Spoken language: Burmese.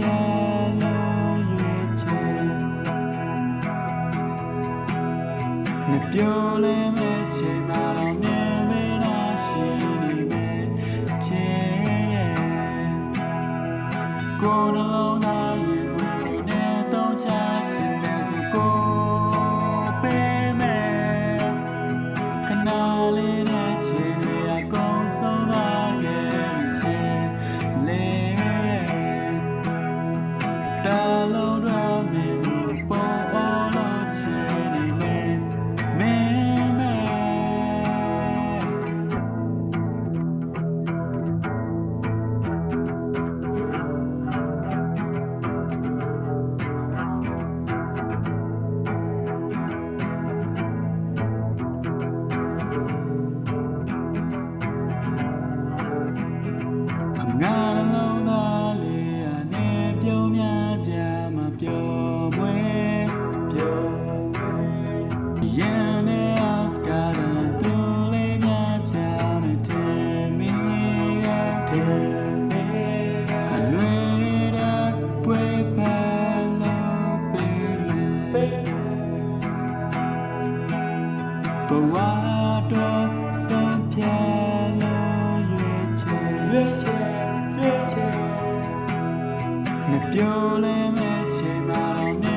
လို့ရွေးချယ်မပြောလဲမဲ့ချိန်မှာတော့မြင်မနာရှိနေမဲ့ချေကိုယ်လုံးသားရင်ကိုနဲ့တော့ချချင်တဲ့စကိုပေးမယ်ခဏလေးနဲ့ချိန်တွေအကုန်ဆုံးသွားခဲ့ပြီချေလေတာလုံးတော့မင်းကိုပေါ်အောင်လို့ချင်နေမယ်မင်းမဲငါလုံးသားလေးအနေပြုံးများကြမှာပျော်မွေးရန်နဲ့အစကားတဲ့သူလေးများကြမယ်ထင်မိအလွေတဲ့ပွေပါလို့ပေးမယ်ဘဝတော့ဆုံးဖြတ်လို့ရွေးချယ်မပြောလဲမဲ့ချိန်မှာတော့